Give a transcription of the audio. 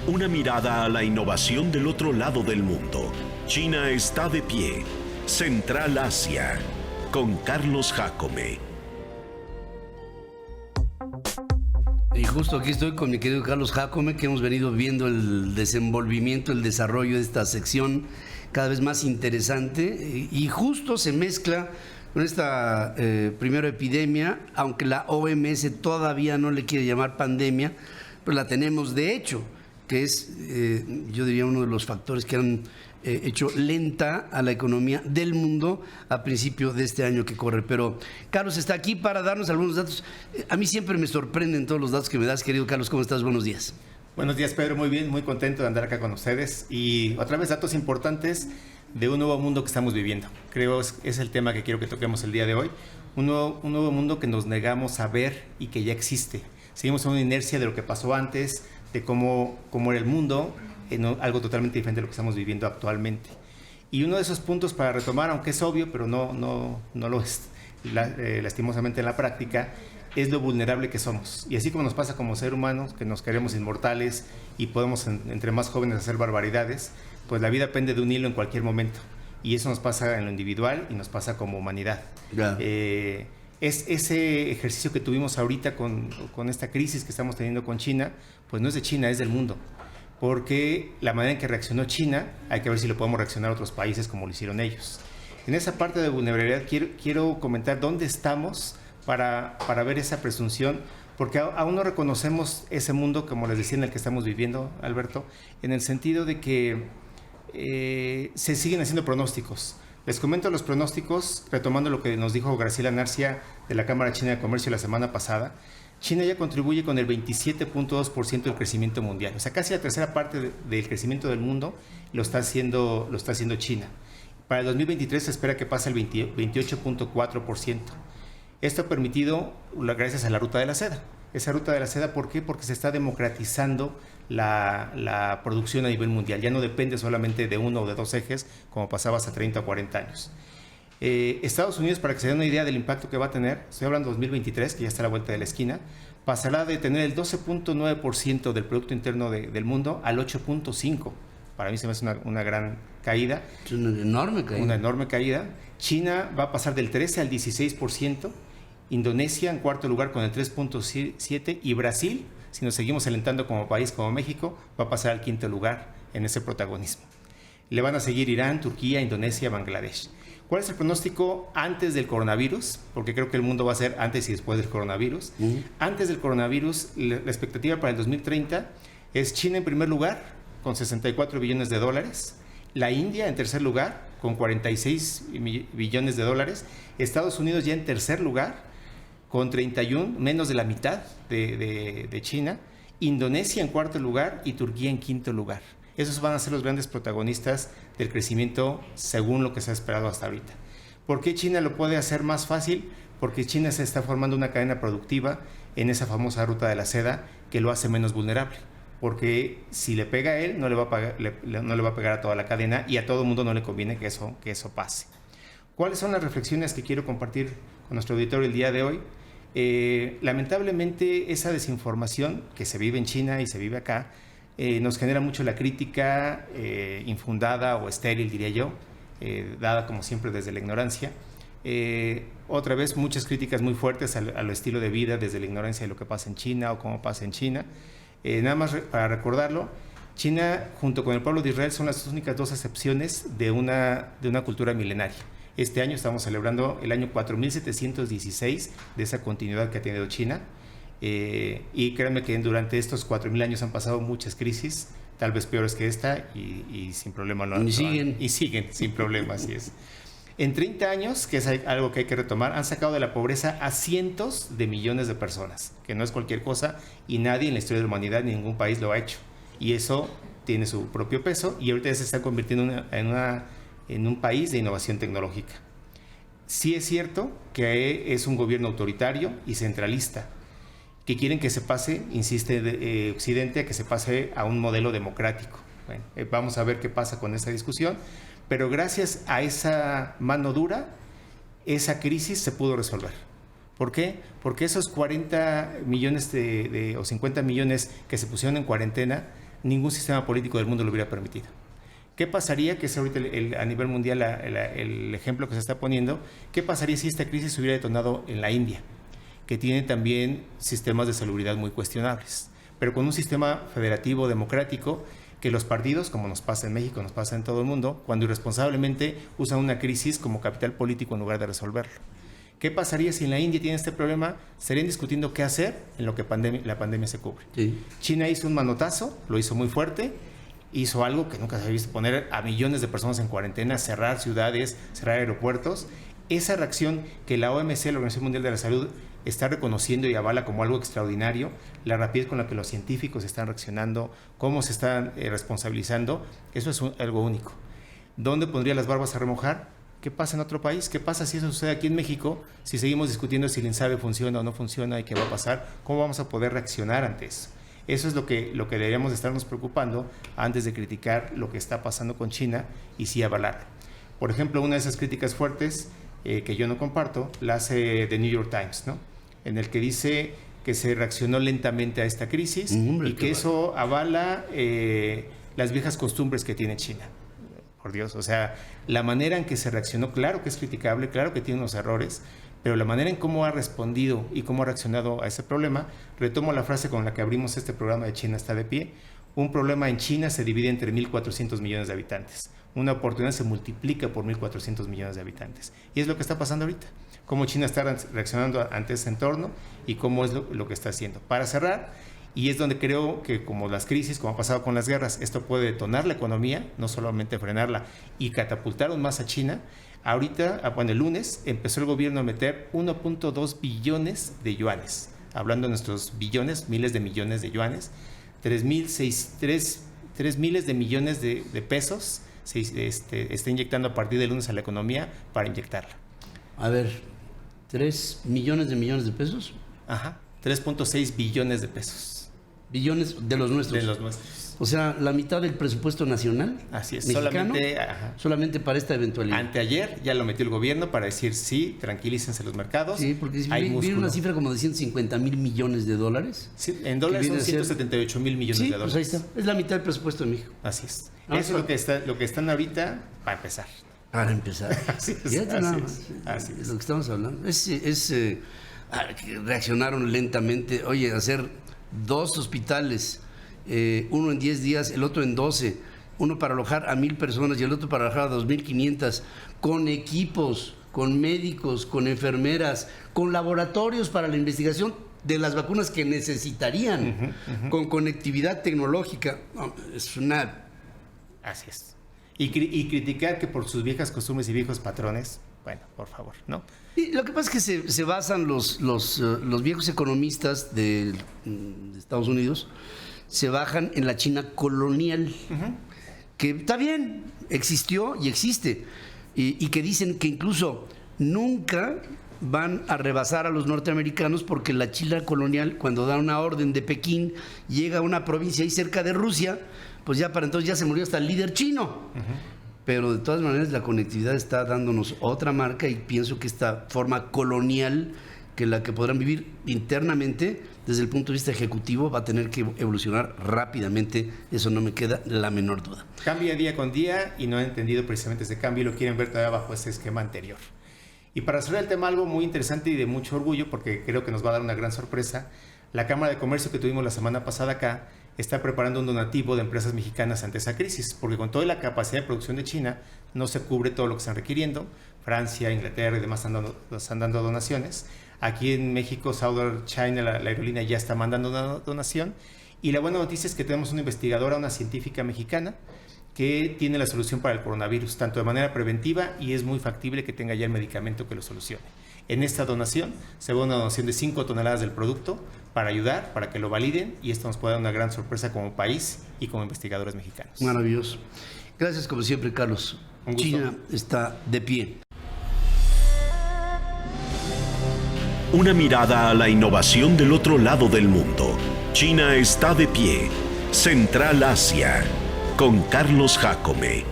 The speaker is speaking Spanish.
Una mirada a la innovación del otro lado del mundo. China está de pie. Central Asia. Con Carlos Jácome. Y justo aquí estoy con mi querido Carlos Jácome, que hemos venido viendo el desenvolvimiento, el desarrollo de esta sección cada vez más interesante, y justo se mezcla con esta primera epidemia, aunque la OMS todavía no le quiere llamar pandemia, pues la tenemos de hecho, que es, yo diría, uno de los factores que han hecho lenta a la economía del mundo a principio de este año que corre. Pero Carlos está aquí para darnos algunos datos. A mí siempre me sorprenden todos los datos que me das, querido Carlos. ¿Cómo estás? Buenos días. Buenos días, Pedro. Muy bien, muy contento de andar acá con ustedes. Y otra vez datos importantes de un nuevo mundo que estamos viviendo. Creo es el tema que quiero que toquemos el día de hoy. Un nuevo mundo que nos negamos a ver y que ya existe. Seguimos en una inercia de lo que pasó antes, de cómo era el mundo, en algo totalmente diferente de lo que estamos viviendo actualmente. Y uno de esos puntos para retomar, aunque es obvio, pero no lo es lastimosamente en la práctica, es lo vulnerable que somos. Y así como nos pasa como ser humanos, que nos queremos inmortales y podemos entre más jóvenes hacer barbaridades, pues la vida pende de un hilo en cualquier momento. Y eso nos pasa en lo individual y nos pasa como humanidad. Yeah. Es ese ejercicio que tuvimos ahorita con esta crisis que estamos teniendo con China, pues no es de China, es del mundo. Porque la manera en que reaccionó China, hay que ver si lo podemos reaccionar a otros países como lo hicieron ellos. En esa parte de vulnerabilidad quiero comentar dónde estamos para ver esa presunción, porque aún no reconocemos ese mundo, como les decía, en el que estamos viviendo, Alberto, en el sentido de que se siguen haciendo pronósticos. Les comento los pronósticos, retomando lo que nos dijo Graciela Narcia de la Cámara China de Comercio la semana pasada. China ya contribuye con el 27.2% del crecimiento mundial. O sea, casi la tercera parte del crecimiento del mundo lo está haciendo China. Para el 2023 se espera que pase el 28.4%. Esto ha permitido gracias a la ruta de la seda. Esa ruta de la seda, ¿por qué? Porque se está democratizando la producción a nivel mundial. Ya no depende solamente de uno o de dos ejes, como pasaba hace 30 o 40 años. Estados Unidos, para que se den una idea del impacto que va a tener, estoy hablando de 2023, que ya está a la vuelta de la esquina, pasará de tener el 12.9% del Producto Interno del mundo al 8.5%. Para mí se me hace una gran caída. Es una enorme caída. Una enorme caída. China va a pasar del 13% al 16%. Indonesia en cuarto lugar con el 3.7%. Y Brasil, si nos seguimos alentando como país, como México, va a pasar al quinto lugar en ese protagonismo. Le van a seguir Irán, Turquía, Indonesia, Bangladesh. ¿Cuál es el pronóstico antes del coronavirus? Porque creo que el mundo va a ser antes y después del coronavirus. Antes del coronavirus, la expectativa para el 2030 es China en primer lugar, con 64 billones de dólares. La India en tercer lugar, con 46 billones de dólares. Estados Unidos ya en tercer lugar, con 31, menos de la mitad de China. Indonesia en cuarto lugar y Turquía en quinto lugar. Esos van a ser los grandes protagonistas del crecimiento según lo que se ha esperado hasta ahorita. ¿Por qué China lo puede hacer más fácil? Porque China se está formando una cadena productiva en esa famosa ruta de la seda que lo hace menos vulnerable. Porque si le pega a él, no le va a pegar a toda la cadena y a todo el mundo no le conviene que eso pase. ¿Cuáles son las reflexiones que quiero compartir con nuestro auditorio el día de hoy? Lamentablemente esa desinformación que se vive en China y se vive acá, nos genera mucho la crítica infundada o estéril, diría yo, dada como siempre desde la ignorancia. Otra vez muchas críticas muy fuertes al estilo de vida desde la ignorancia de lo que pasa en China o cómo pasa en China. Nada más para recordarlo, China junto con el pueblo de Israel son las únicas dos excepciones de una cultura milenaria. Este año estamos celebrando el año 4716 de esa continuidad que ha tenido China. Y créanme que durante estos 4.000 años han pasado muchas crisis, tal vez peores que esta, y sin problema y siguen sin problema, así es. En 30 años, que es algo que hay que retomar, han sacado de la pobreza a cientos de millones de personas, que no es cualquier cosa, y nadie en la historia de la humanidad, ni ningún país lo ha hecho. Y eso tiene su propio peso, y ahorita ya se está convirtiendo en un país de innovación tecnológica. Sí es cierto que es un gobierno autoritario y centralista, que quieren que se pase, insiste Occidente, a que se pase a un modelo democrático. Bueno, vamos a ver qué pasa con esa discusión, pero gracias a esa mano dura, esa crisis se pudo resolver. ¿Por qué? Porque esos 40 millones o 50 millones que se pusieron en cuarentena ningún sistema político del mundo lo hubiera permitido. ¿Qué pasaría, que es ahorita a nivel mundial el ejemplo que se está poniendo, qué pasaría si esta crisis se hubiera detonado en la India, que tiene también sistemas de salubridad muy cuestionables, pero con un sistema federativo democrático que los partidos, como nos pasa en México, nos pasa en todo el mundo, cuando irresponsablemente usan una crisis como capital político en lugar de resolverlo? ¿Qué pasaría si en la India tiene este problema? Estarían discutiendo qué hacer en lo que la pandemia se cubre. Sí. China hizo un manotazo, lo hizo muy fuerte, hizo algo que nunca se había visto, poner a millones de personas en cuarentena, cerrar ciudades, cerrar aeropuertos. Esa reacción que la OMS, la Organización Mundial de la Salud, está reconociendo y avala como algo extraordinario, la rapidez con la que los científicos están reaccionando, cómo se están responsabilizando, eso es algo único. ¿Dónde pondría las barbas a remojar? ¿Qué pasa en otro país? ¿Qué pasa si eso sucede aquí en México? Si seguimos discutiendo si el INSABI funciona o no funciona y qué va a pasar, ¿cómo vamos a poder reaccionar ante eso? Eso es lo que deberíamos estarnos preocupando antes de criticar lo que está pasando con China y sí avalarlo. Por ejemplo, una de esas críticas fuertes que yo no comparto la hace The New York Times, ¿no? En el que dice que se reaccionó lentamente a esta crisis y que eso avala las viejas costumbres que tiene China. Por Dios, o sea, la manera en que se reaccionó, claro que es criticable, claro que tiene unos errores, pero la manera en cómo ha respondido y cómo ha reaccionado a ese problema, retomo la frase con la que abrimos este programa de China está de pie, un problema en China se divide entre 1.400 millones de habitantes, una oportunidad se multiplica por 1.400 millones de habitantes, y es lo que está pasando ahorita, cómo China está reaccionando ante ese entorno y cómo es lo que está haciendo. Para cerrar, y es donde creo que como las crisis, como ha pasado con las guerras, esto puede detonar la economía, no solamente frenarla y catapultar aún más a China. Ahorita, bueno, el lunes empezó el gobierno a meter 1.2 billones de yuanes, hablando de nuestros billones, miles de millones de yuanes, 3 miles de millones de pesos se está inyectando a partir del lunes a la economía para inyectarla. A ver, 3 millones de pesos. Ajá, 3.6 billones de pesos. Billones de los nuestros. De los nuestros. O sea, la mitad del presupuesto nacional. Así es, mexicano, solamente para esta eventualidad. Anteayer ya lo metió el gobierno para decir sí, tranquilícense los mercados. Sí, porque viene una cifra como de 150,000 millones de dólares. Sí, en dólares son 178,000 millones de dólares. Pues ahí está. Es la mitad del presupuesto de México. Así es. Eso es lo que están ahorita para empezar. Para empezar. Así es. Así es lo que estamos hablando. Reaccionaron lentamente. Oye, hacer 2 hospitales, uno en 10 días, el otro en 12, uno para alojar a 1,000 personas y el otro para alojar a 2,500, con equipos, con médicos, con enfermeras, con laboratorios para la investigación de las vacunas que necesitarían, con conectividad tecnológica. No, es una... Así es. Y criticar que por sus viejas costumbres y viejos patrones, bueno, por favor, ¿no? Y lo que pasa es que se basan los viejos economistas de Estados Unidos, se bajan en la China colonial, que está bien, existió y existe, y que dicen que incluso nunca van a rebasar a los norteamericanos porque la China colonial, cuando da una orden de Pekín, llega a una provincia ahí cerca de Rusia, pues ya para entonces ya se murió hasta el líder chino. Pero de todas maneras la conectividad está dándonos otra marca y pienso que esta forma colonial que la que podrán vivir internamente desde el punto de vista ejecutivo va a tener que evolucionar rápidamente, eso no me queda la menor duda. Cambia día con día y no han entendido precisamente ese cambio y lo quieren ver todavía bajo ese esquema anterior. Y para cerrar el tema, algo muy interesante y de mucho orgullo, porque creo que nos va a dar una gran sorpresa, la Cámara de Comercio que tuvimos la semana pasada acá está preparando un donativo de empresas mexicanas ante esa crisis, porque con toda la capacidad de producción de China no se cubre todo lo que están requiriendo. Francia, Inglaterra y demás están dando donaciones. Aquí en México, Southern China, la aerolínea, ya está mandando una donación. Y la buena noticia es que tenemos una investigadora, una científica mexicana, que tiene la solución para el coronavirus, tanto de manera preventiva y es muy factible que tenga ya el medicamento que lo solucione. En esta donación se va una donación de 5 toneladas del producto para ayudar, para que lo validen y esto nos puede dar una gran sorpresa como país y como investigadores mexicanos. Maravilloso. Gracias como siempre, Carlos. China está de pie. Una mirada a la innovación del otro lado del mundo. China está de pie. Central Asia. Con Carlos Jácome.